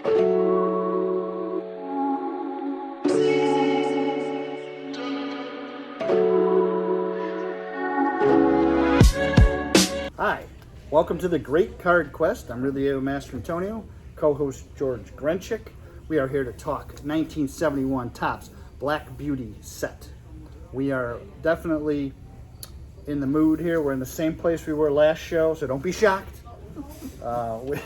Hi, welcome to the Great Card Quest. I'm Rio Master Antonio, co-host George Grenchick. We are here to talk 1971 Topps Black Beauty set. We are definitely in the mood here. We're in the same place we were last show, so don't be shocked.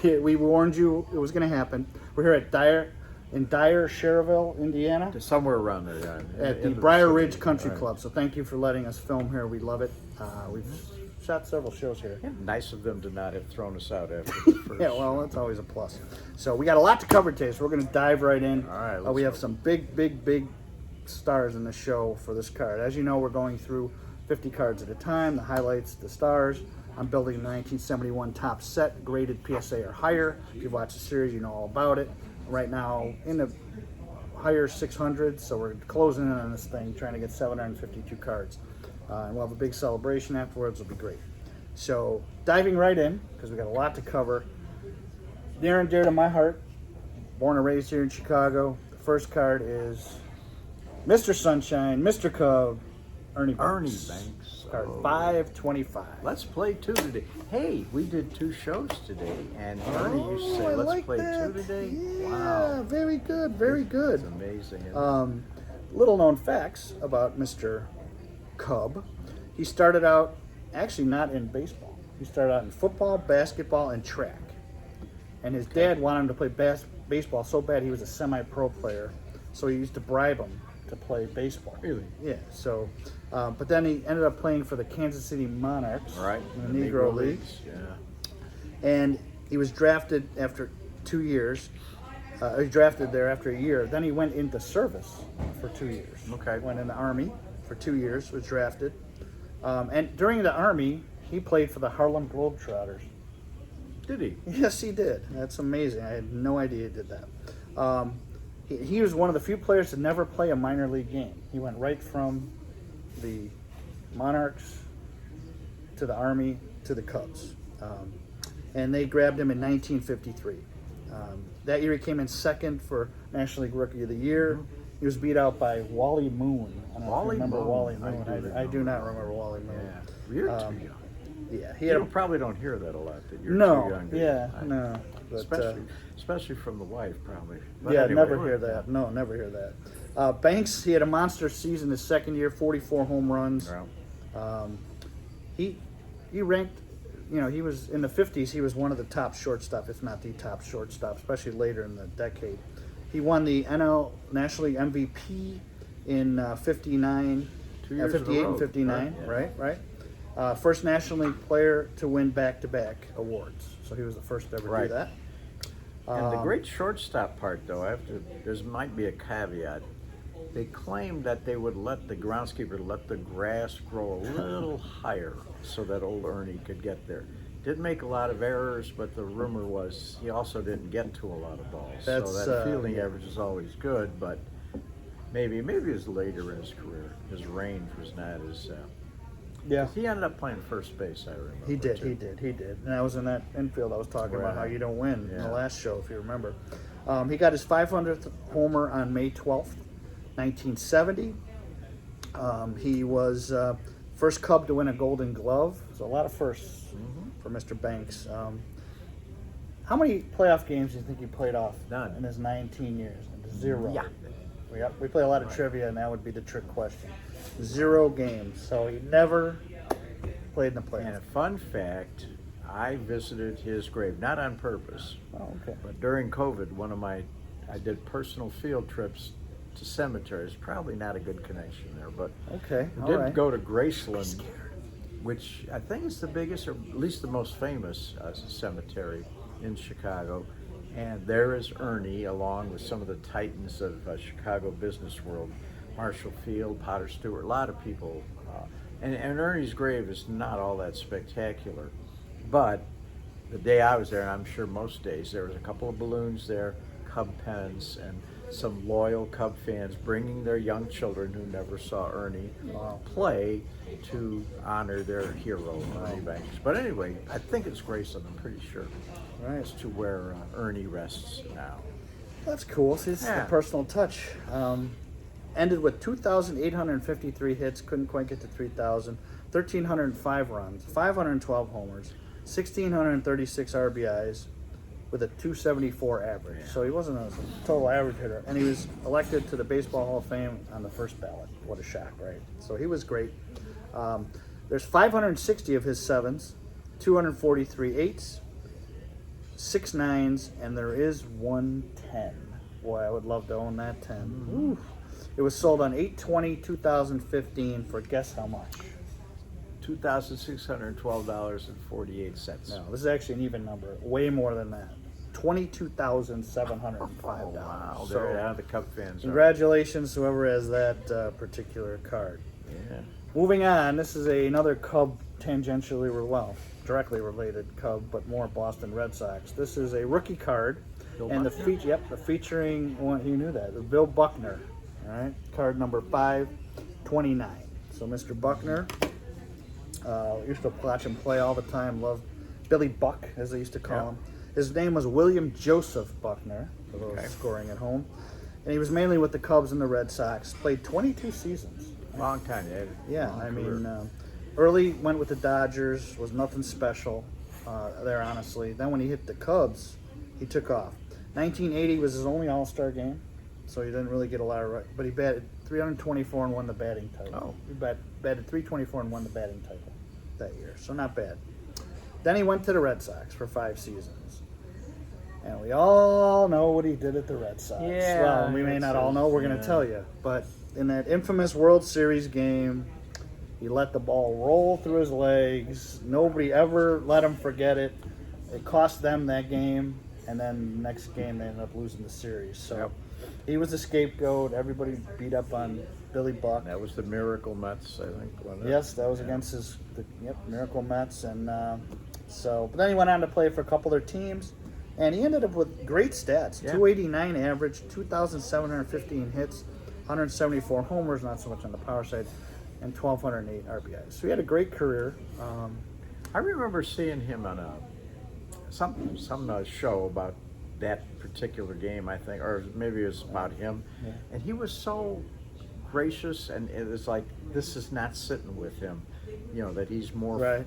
We warned you it was going to happen. We're here at Dyer, Cherville, Indiana. Somewhere around there, yeah. At the Briar Ridge Country Club. So thank you for letting us film here. We love it. We've shot several shows here. Yeah, nice of them to not have thrown us out after the first. Yeah, well, that's always a plus. So we got a lot to cover today, so we're going to dive right in. All right. We have some big stars in the show for this card. As you know, we're going through 50 cards at a time, the highlights, the stars. I'm building the 1971 Topps set, graded PSA or higher. If you've watched the series, you know all about it. Right now, in the higher 600s, so we're closing in on this thing, trying to get 752 cards. And we'll have a big celebration afterwards. It'll be great. So diving right in, because we got a lot to cover. Near and dear to my heart, born and raised here in Chicago. The first card is Mr. Sunshine, Mr. Cub, Ernie Banks. Card 525. Let's play two today. Hey, we did two shows today, and Ernie used to say, let's play two today. Yeah, wow. Very good, very good. It's amazing. Little known facts about Mr. Cub. He started out actually not in baseball. He started out in football, basketball, and track. And his dad wanted him to play baseball so bad he was a semi-pro player. So he used to bribe him to play baseball. Really? Yeah. So, but then he ended up playing for the Kansas City Monarchs Right. in the Negro Leagues. Yeah. And he was drafted after 2 years. He was drafted there after a year. Then he went into service for 2 years. Okay. Went in the Army for 2 years, was drafted. And during the Army, he played for the Harlem Globetrotters. Did he? Yes, he did. That's amazing. I had no idea he did that. He was one of the few players to never play a minor league game. He went right from the Monarchs to the Army to the Cubs. And they grabbed him in 1953. That year he came in second for National League Rookie of the Year. Mm-hmm. He was beat out by Wally Moon. I don't know if you remember Wally Moon. I do not remember Wally Moon. Yeah. You're too young. Yeah, You probably don't hear that a lot. That you're too young. No. But, especially from the wife, probably. But yeah, anyway, never hear that. No, never hear that. Banks, he had a monster season his second year, 44 home runs. Yeah. He ranked, he was in the 50s. He was one of the top shortstop, if not the top shortstop, especially later in the decade. He won the NL National League MVP in 59, 58 and 59, right? First National League player to win back-to-back awards. So he was the first to ever do that. And the great shortstop part, though, there might be a caveat. They claimed that they would let the groundskeeper let the grass grow a little higher so that old Ernie could get there. Didn't make a lot of errors, but the rumor was he also didn't get to a lot of balls. So that fielding average is always good, but maybe it was later in his career. His range was not as... He ended up playing first base, I remember. He did. And I was in that infield I was talking about how you don't win in the last show, if you remember. He got his 500th homer on May 12th, 1970. He was first Cub to win a Golden Glove. So a lot of firsts for Mr. Banks. How many playoff games do you think he played off? None. In his 19 years? 0. Yeah. We play a lot of trivia, and that would be the trick question. 0 games. So he never played in the playoffs. And a fun fact, I visited his grave, not on purpose. Oh, okay. But during COVID, I did personal field trips to cemeteries. Probably not a good connection there, but okay. We did go to Graceland, which I think is the biggest, or at least the most famous cemetery in Chicago. And there is Ernie, along with some of the titans of Chicago business world, Marshall Field, Potter Stewart, a lot of people. And Ernie's grave is not all that spectacular. But the day I was there, and I'm sure most days, there was a couple of balloons there, Cub pens, and some loyal Cub fans bringing their young children who never saw Ernie play to honor their hero, Ernie Banks. But anyway, I think it's Grayson, I'm pretty sure, as to where Ernie rests now. That's cool. See, it's a personal touch. Ended with 2,853 hits, couldn't quite get to 3,000, 1,305 runs, 512 homers, 1,636 RBIs, with a 274 average. So he wasn't a total average hitter. And he was elected to the Baseball Hall of Fame on the first ballot. What a shock, right? So he was great. There's 560 of his sevens, 243 eights, 6 nines, and there is 110. Boy, I would love to own that 10. Ooh. It was sold on 8/20/2015 for guess how much? $2,612.48. No, this is actually an even number. Way more than that. $22,705. Oh, wow. So, the Cub fans. Congratulations, whoever has that particular card. Yeah. Moving on, this is another Cub tangentially, directly related Cub, but more Boston Red Sox. This is a rookie card, and the featuring one. You knew that, Bill Buckner. All right, card number 529. So Mr. Buckner. Used to watch him play all the time. Loved Billy Buck, as they used to call him. His name was William Joseph Buckner, for those scoring at home. And he was mainly with the Cubs and the Red Sox. Played 22 seasons. Long time, Early went with the Dodgers, was nothing special there, honestly. Then when he hit the Cubs, he took off. 1980 was his only All-Star game, so he didn't really get a lot of but he batted 324 and won the batting title. Oh. He batted 324 and won the batting title that year, so not bad. Then he went to the Red Sox for 5 seasons. And we all know what he did at the Red Sox. Yeah, well, we may not all know, we're going to tell you. But in that infamous World Series game, he let the ball roll through his legs. Nobody ever let him forget it. It cost them that game, and then the next game they ended up losing the series. So he was the scapegoat. Everybody beat up on Billy Buck. That was the Miracle Mets, I think. Yes, that was against the Miracle Mets. And but then he went on to play for a couple other teams. And he ended up with great stats. 289 average, 2,715 hits, 174 homers, not so much on the power side, and 1,208 RBIs. So he had a great career. I remember seeing him on some show about that particular game, I think, or maybe it was about him. Yeah. And he was so gracious, and it was like, this is not sitting with him. You know, that he's more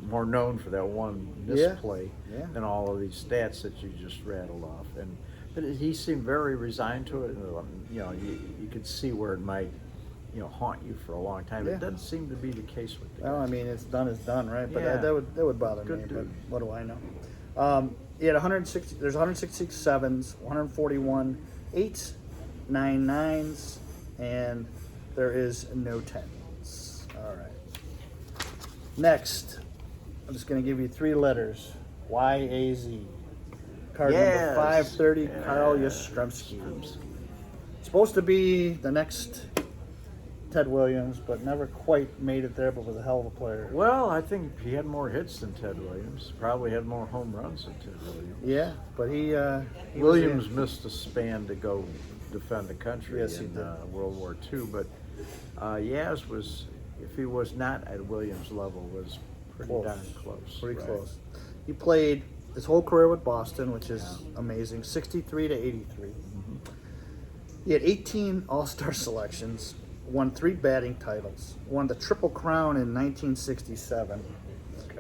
more known for that one misplay than all of these stats that you just rattled off. But he seemed very resigned to it. You know, you could see where it might, haunt you for a long time. It doesn't seem to be the case with the guy. Well, I mean, it's done is done, right? But that would bother me. But what do I know? He had 160. There's 166 sevens, 141 eights, 9 nines, and there is no tens. All right. Next, I'm just going to give you 3 letters. YAZ. Card number 530, Carl Yastrzemski. Supposed to be the next Ted Williams, but never quite made it there, but was a hell of a player. Well, I think he had more hits than Ted Williams. Probably had more home runs than Ted Williams. Yeah, but he Williams missed a span to go defend the country in World War II, but Yaz was, if he was not at Williams' level, was pretty darn close. Pretty close. He played his whole career with Boston, which is amazing, 63 to 83. Mm-hmm. He had 18 All-Star selections, won 3 batting titles, won the Triple Crown in 1967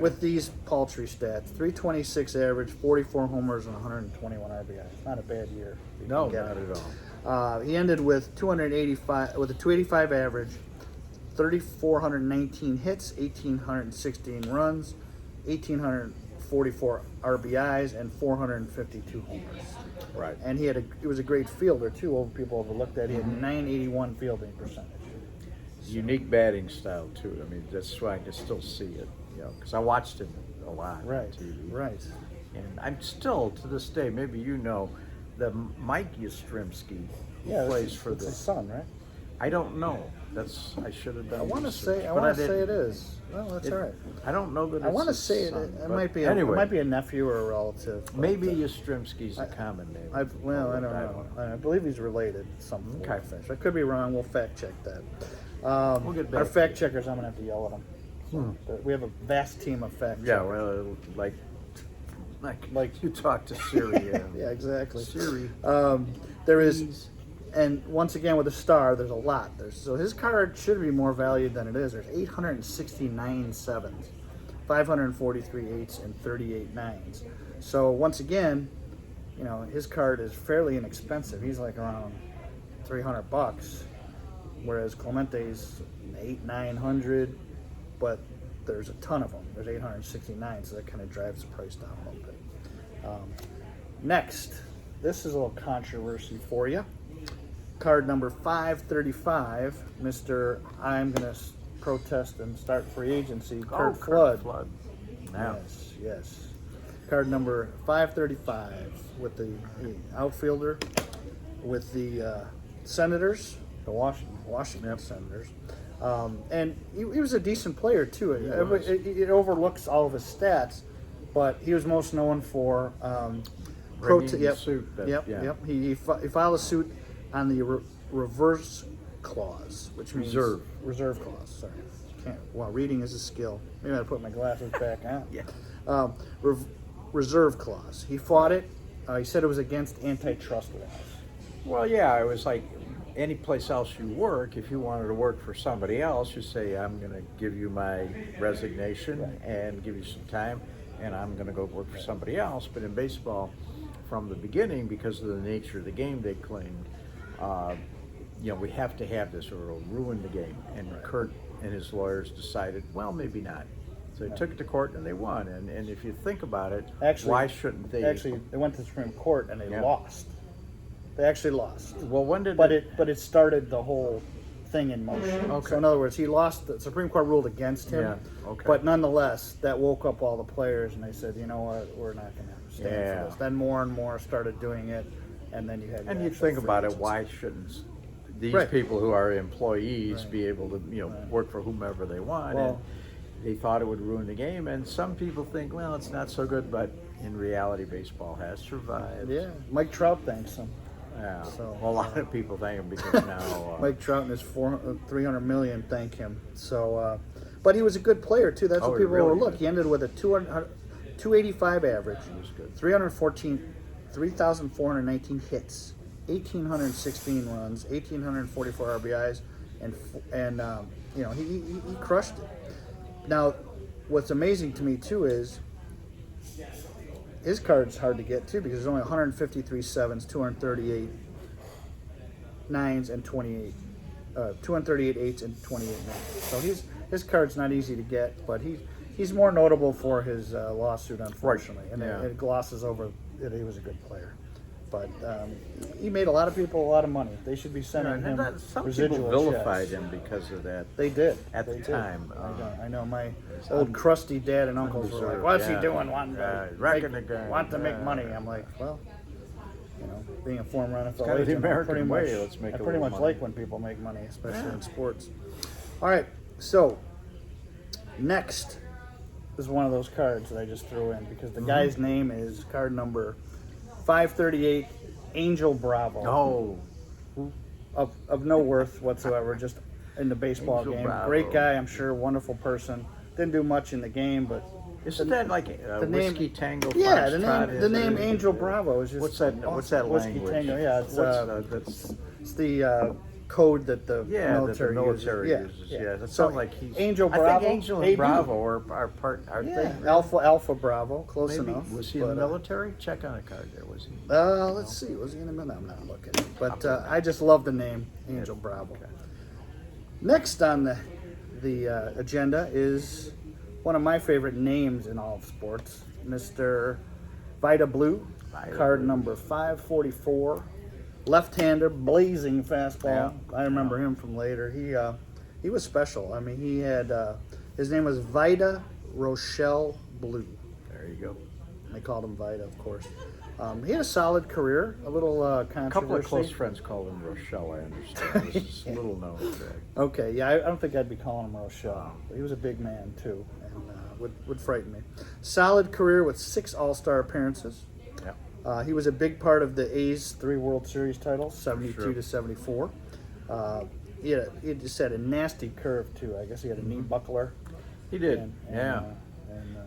with these paltry stats: 326 average, 44 homers, and 121 RBIs. Not a bad year. No, not at all. He ended with 285 average, 3,419 hits, 1,816 runs, 1,844 RBIs, and 452 homers. Right. And he was a great fielder too. People overlooked that. He had 981 fielding percentage. Unique batting style too. I mean, that's why I can still see it. Because I watched him a lot on TV. Right. And I'm still, to this day, maybe the Mike Yastrzemski, who plays for his son, right? I don't know. I should have done. I want to research, say, I but want to say didn't. it is. Well, that's all right. I don't know that. I want to it's say his it. son, It but might be. anyway. It might be a nephew or a relative. but, Maybe Yastrzemski's a common name. I don't know. I believe he's related to something. Okay. Fish. I could be wrong. We'll fact check that. We'll get back Our to fact checkers, I'm gonna have to yell at them. But we have a vast team of fact checkers. Yeah, well, like you talk to Siri. Yeah, exactly. Siri. There is, Please. and once again with a star, there's a lot. So his card should be more valued than it is. There's 869 sevens, 543 eights, and 38 nines. So once again, you know, his card is fairly inexpensive. He's like around $300, whereas Clemente's 800-900, but there's a ton of them. There's 869, so that kind of drives the price down a little bit. Next, this is a little controversy for you. Card number 535, Mr. I'm going to protest and start free agency, Curt Flood. Now. Yes. Card number 535 with the outfielder with the Senators, the Washington Senators. And he was a decent player, too. It overlooks all of his stats, but he was most known for suit. Yep. He filed a suit on the reverse clause, which means reserve clause. Sorry, reading is a skill. Maybe I put my glasses back on. Yeah. Reserve clause. He fought it. He said it was against antitrust laws. Well, yeah, it was like any place else you work. If you wanted to work for somebody else, you say, "I'm going to give you my resignation and give you some time, and I'm going to go work for somebody else." But in baseball, from the beginning, because of the nature of the game, they claimed, we have to have this or it'll ruin the game. And Curt and his lawyers decided, well, maybe not. So they took it to court and they won. And if you think about it, why shouldn't they? Actually, they went to the Supreme Court and they lost. They actually lost. Well, when did? But it started the whole thing in motion. Okay. So in other words, he lost. The Supreme Court ruled against him. Yeah. Okay. But nonetheless, that woke up all the players, and they said, you know what, we're not going to stand for this. Then more and more started doing it, and then you had. And you think about it, why shouldn't these people who are employees be able to work for whomever they want? Well, they thought it would ruin the game, and some people think, well, it's not so good, but in reality, baseball has survived. Yeah, Mike Trout thanks him. Yeah, So, a lot of people thank him because now Mike Trout and his $300 million thank him. So, but he was a good player too. That's what people overlook. He ended with a 285 average, 3,419 hits, 1,816 runs, 1,844 RBIs, and he crushed it. Now, what's amazing to me too is his card's hard to get too because there's only 153 sevens, 238 nines, and 238 eights and 28 nines. So his card's not easy to get, but he's more notable for his lawsuit, unfortunately, and it glosses over that he was a good player. But he made a lot of people a lot of money. They should be sending him residual people vilified checks. him because of that. They did at the time. I know my old crusty dad and uncles were like, "What's he doing? Want to make money?" I'm like, well, being a former NFL agent, I pretty much like when people make money, especially in sports. All right, so next is one of those cards that I just threw in because the guy's name is card number 538, Angel Bravo. Oh. Of no worth whatsoever, just in the baseball Angel game. Bravo. Great guy, I'm sure, wonderful person. Didn't do much in the game, but isn't that like a whiskey tango? Yeah, the name Angel Bravo is just what's that whiskey language? Tango, yeah, it's the code that the military uses. Yeah, that sounds like he's Angel Bravo. I think Angel and Bravo are part. Alpha Bravo, close Maybe. enough. Was he in the military? Check on a card there. Was he? Let's see. Was he in the military? I'm not looking. But I just love the name Angel Bravo. Okay. Next on the agenda is one of my favorite names in all of sports, Mr. Vida Blue, card number 544. Left-hander, blazing fastball. I remember him from later. He was special. I mean, he had his name was Vida Rochelle Blue. There you go. They called him Vida, of course. He had a solid career, a little A couple of controversy. close friends call him Rochelle, I understand. This is a little known fact. Okay, yeah, I don't think I'd be calling him Rochelle. But he was a big man, too, and would frighten me. Solid career with 6 All-Star appearances. Yeah. He was a big part of the A's 3 World Series titles, 72 Sure. to 74. He just had a nasty curve, too. I guess he had a knee buckler. He did, And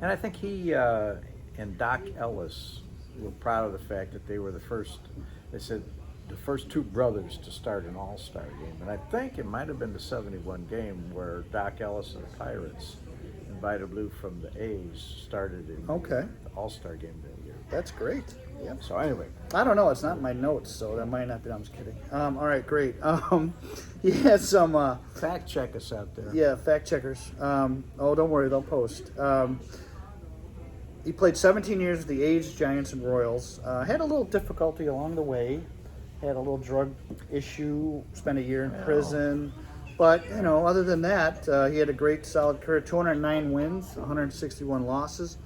And I think he and Doc Ellis were proud of the fact that they were the first, they said, the first 2 brothers to start an All-Star game. And I think it might have been the 71 game where Doc Ellis and the Pirates and Vida Blue from the A's started in Okay. the All-Star game that year. That's great. Yep. So anyway, I don't know. It's not in my notes, so that might not be. I'm just kidding. All right, great. He had some... fact check us out there. Yeah, fact checkers. Don't worry, they'll post. He played 17 years with the A's, Giants, and Royals. Had a little difficulty along the way. Had a little drug issue. Spent a year in prison. But, other than that, he had a great, solid career. 209 wins, 161 losses,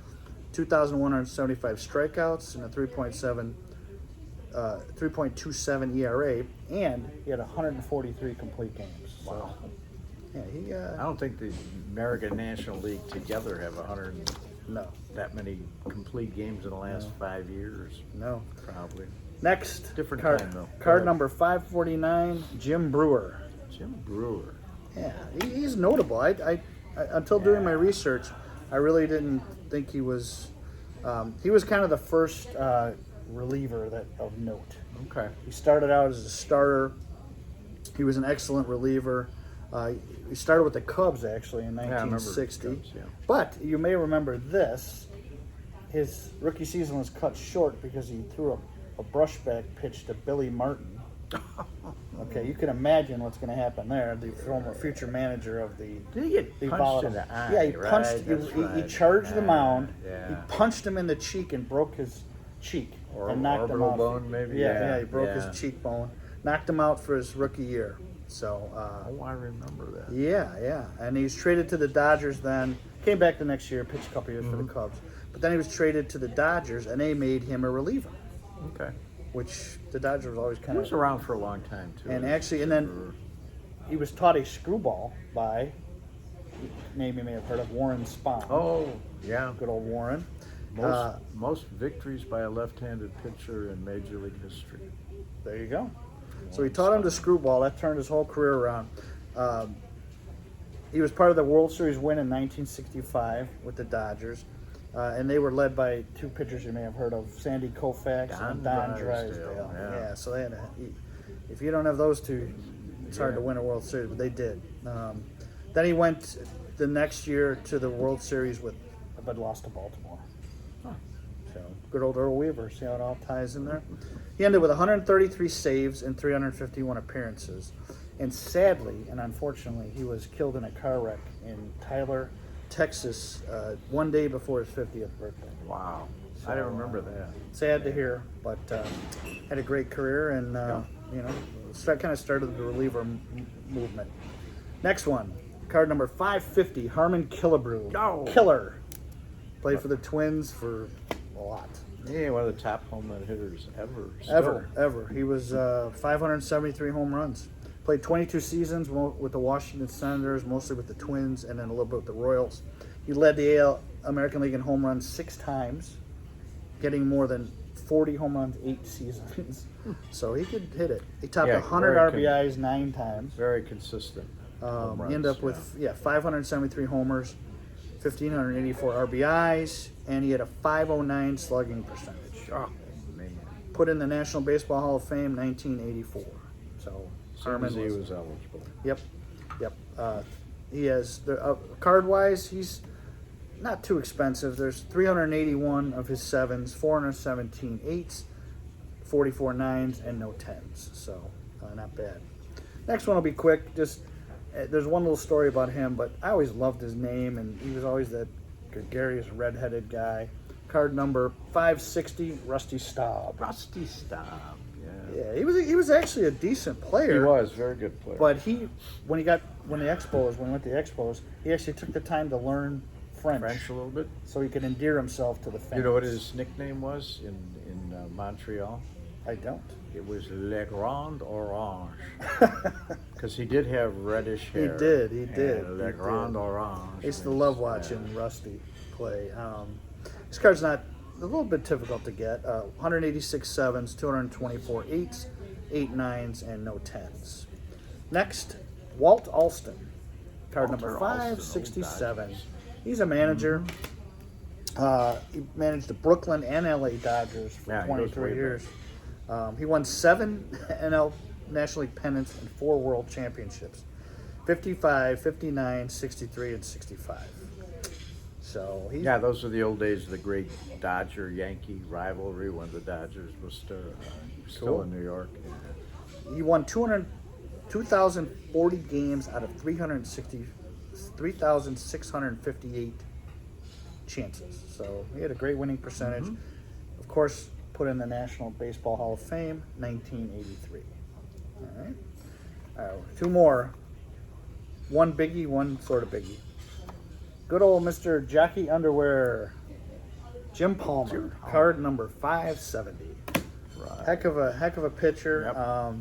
2,175 strikeouts, and a 3.27 ERA. And he had 143 complete games. So, Wow. yeah, I don't think the American National League together have 100 no. that many complete games in the last 5 years. No. Probably. Next, Different card, time, though. card number 549, Jim Brewer. Jim Brewer. Yeah, he's notable. I until doing my research, I really didn't think he was. He was kind of the first reliever of note. Okay. He started out as a starter. He was an excellent reliever. He started with the Cubs actually in Yeah, I remember 1960. Cubs, yeah. But you may remember this. His rookie season was cut short because he threw a brushback pitch to Billy Martin. Okay, you can imagine what's going to happen there. The former future manager of the Did he get the punched volatile. in the eye? Yeah, he right? punched. That's He right. charged the mound. Yeah. He punched him in the cheek and broke his cheek Or and knocked him orbital out. bone, maybe? Yeah, he broke Yeah. his cheekbone, knocked him out for his rookie year. So. Oh, I remember that. Yeah, and he was traded to the Dodgers. Then came back the next year, pitched a couple years for the Cubs. But then he was traded to the Dodgers, and they made him a reliever, Okay. which the Dodgers was always He kind was of. around for a long time, too. And actually, and then he was taught a screwball by, name you may have heard of, Warren Spahn. Oh, yeah. Good old Warren. Most victories by a left-handed pitcher in Major League history. There you go. So he taught him the screwball. That turned his whole career around. He was part of the World Series win in 1965 with the Dodgers. And they were led by 2 pitchers you may have heard of, Sandy Koufax and Don Drysdale. Yeah. So they had if you don't have those 2, it's hard to win a World Series, but they did. Then he went the next year to the World Series but lost to Baltimore. So good old Earl Weaver. See how it all ties in there? He ended with 133 saves and 351 appearances. And sadly and unfortunately, he was killed in a car wreck in Tyler, Texas, one day before his 50th birthday. Wow. I didn't remember that. Sad to hear, but had a great career and, kind of started the reliever movement. Next one, card number 550, Harmon Killebrew. Oh. Killer. Played for the Twins for a lot. Yeah, one of the top home run hitters ever. Ever. He was 573 home runs. Played 22 seasons with the Washington Senators, mostly with the Twins, and then a little bit with the Royals. He led the American League in home runs 6 times, getting more than 40 home runs 8 seasons. So he could hit it. He topped 100 RBIs 9 times. Very consistent. He ended up with 573 homers, 1,584 RBIs, and he had a .509 slugging percentage. Oh, man. Put in the National Baseball Hall of Fame 1984. So Harmon He was eligible. Yep. He has card-wise. He's not too expensive. There's 381 of his 7s, 417 8s, 44 9s, and no 10s. So not bad. Next one will be quick. Just there's one little story about him, but I always loved his name, and he was always that gregarious, red-headed guy. Card number 560, Rusty Staub. Rusty Staub. Yeah, he was actually a decent player. He was very good player. But when he went to the Expos, he actually took the time to learn French a little bit. so he could endear himself to the fans. You know what his nickname was in Montreal? I don't. It was Le Grand Orange. Because he did have reddish hair. He did. Le Grand Orange. I used to love watching Rusty play. This card's a little bit difficult to get. 186 sevens, 224 eights, 8 nines, and no 10s. Next, Walt Alston. Card number 567. He's a manager. He managed the Brooklyn and LA Dodgers for 23 years. He won 7 NL National League pennants and 4 World Championships. 55, 59, 63, and 65. So those are the old days of the great Dodger-Yankee rivalry when the Dodgers was still in New York. He won 2,040 games out of 3,658 chances. So he had a great winning percentage. Of course, put in the National Baseball Hall of Fame, 1983. All right. 2 more. One biggie, one sort of biggie. Good old Mr. Jockey Underwear, Jim Palmer, card number 570. Right. Heck of a pitcher. Yep.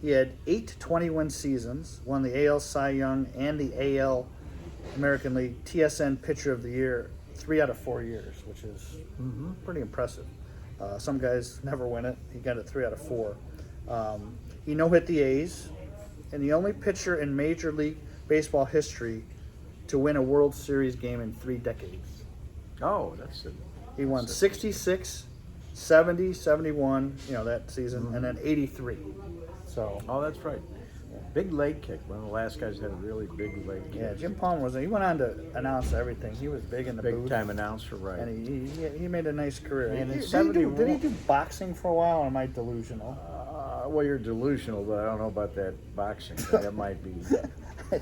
He had 8 20-win seasons, won the AL Cy Young and the AL American League TSN Pitcher of the Year 3 out of 4 years, which is pretty impressive. Some guys never win it. He got it 3 out of 4. He no-hit the A's, and the only pitcher in Major League Baseball history to win a World Series game in 3 decades. Oh, that's it. He won 66, 70, 71, that season, and then 83. So. Oh, that's right. Big leg kick. One of the last guys had a really big leg kick. Yeah, Jim Palmer he went on to announce everything. He was big in the booth. Big time announcer, right. And he made a nice career. And in did he do boxing for a while, or am I delusional? Well, you're delusional, but I don't know about that boxing thing. That might be. I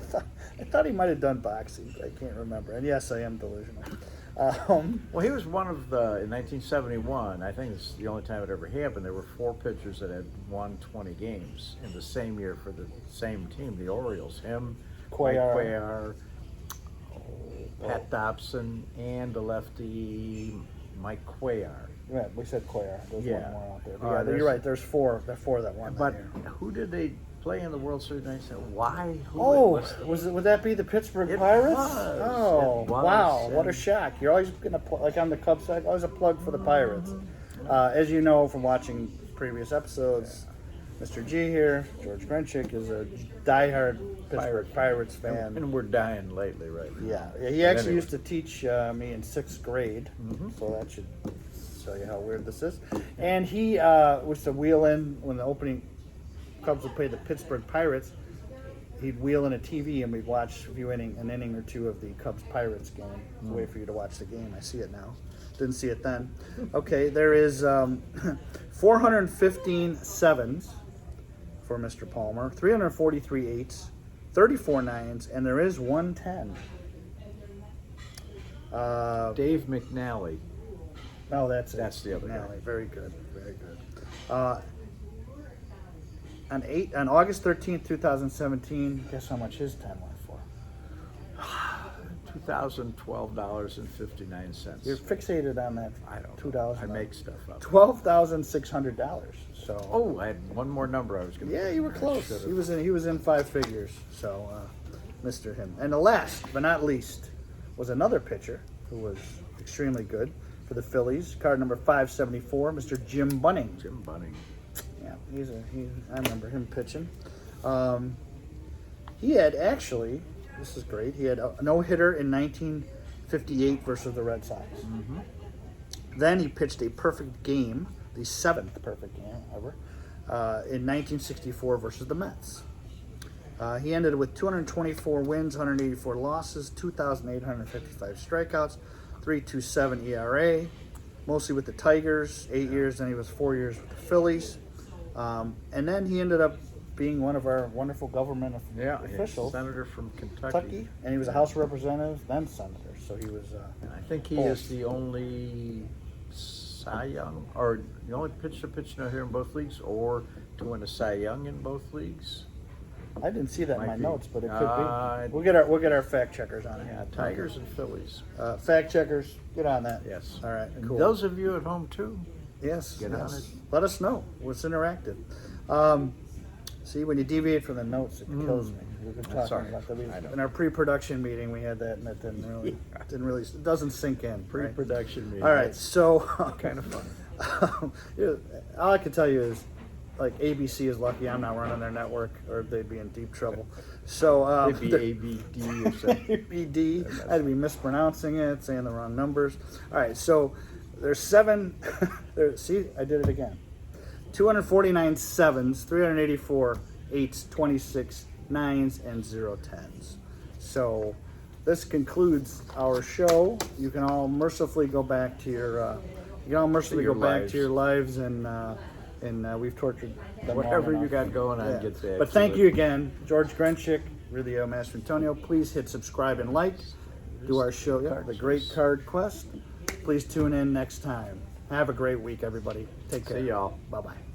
thought he might have done boxing, but I can't remember. And yes, I am delusional. Well, he was one of in 1971, I think it's the only time it ever happened, there were 4 pitchers that had won 20 games in the same year for the same team, the Orioles. Him, Cuellar, Pat Dobson, and the lefty Mike Cuellar. Yeah, we said Cuellar. There's one more out there. But you're right. There's 4. There are 4 that won. But that year. who did they play in the World Series? Why? Would that be the Pittsburgh Pirates? Was. Wow! What a shock! You're always gonna like on the Cubs side. Always a plug for the Pirates. As you know from watching previous episodes, Mr. G here, George Grenchick, is a diehard Pittsburgh Pirates fan. And we're dying lately, right? Yeah. He actually used to teach me in 6th grade, so that should show you how weird this is. And he was to wheel in when the opening Cubs would play the Pittsburgh Pirates. He'd wheel in a TV and we'd watch an inning or 2 of the Cubs Pirates game. Wait for you to watch the game. I see it now. Didn't see it then. Okay, there is 415 sevens for Mr. Palmer, 343 eights, 34 nines, and there is 1 10. Dave McNally. Oh, that's it. That's the other guy. Very good, very good. On August 13th, 2017, guess how much his 10 went for? $2,012.59. You're fixated on that. I don't $2. know. I make stuff up. $12,600. So. Oh, I had one more number I was going to. Yeah, you were close. He was in 5 figures. So, Mr. Him. And the last but not least was another pitcher who was extremely good for the Phillies. Card number 574, Mr. Jim Bunning. Jim Bunning. Yeah, I remember him pitching. He had actually, this is great, he had a no-hitter in 1958 versus the Red Sox. Then he pitched a perfect game, the 7th perfect game ever, in 1964 versus the Mets. He ended with 224 wins, 184 losses, 2,855 strikeouts, 3.27 ERA, mostly with the Tigers, 8 years, then he was 4 years with the Phillies. And then he ended up being one of our wonderful government officials. Senator from Kentucky. And he was a House Representative, then Senator. So he was. I think he is the only Cy Young, or the only pitcher pitching out here in both leagues, or to win a Cy Young in both leagues. I didn't see that in my notes, but it could be. We'll get our fact checkers on it. Yeah, Tigers and Phillies. Fact checkers, get on that. Yes. All right. And cool. those of you at home too, Yes. Get on it. Let us know. It's interactive. See, when you deviate from the notes, it kills me. We've been That's talking all right. about that. I know. In our pre-production meeting, we had that, and that didn't really, it doesn't sink in. Right? Pre-production meeting. All right, so Kind of fun. all I can tell you is, like, ABC is lucky I'm not running their network, or they'd be in deep trouble. So It'd be ABD or something. ABD. I'd be mispronouncing it, saying the wrong numbers. All right, so there's 7. See, I did it again. 249 sevens, 384 8s, 26 9s, and 0 10s. So this concludes our show. You can all mercifully go back to your lives. to your lives, and we've tortured them Whatever long you enough. got going on Yeah. gets back. But thank you again, George Grenchick, Rio Master Antonio. Please hit subscribe and like. Do our show, The Great Card Quest. Please tune in next time. Have a great week, everybody. Take care. See y'all. Bye-bye.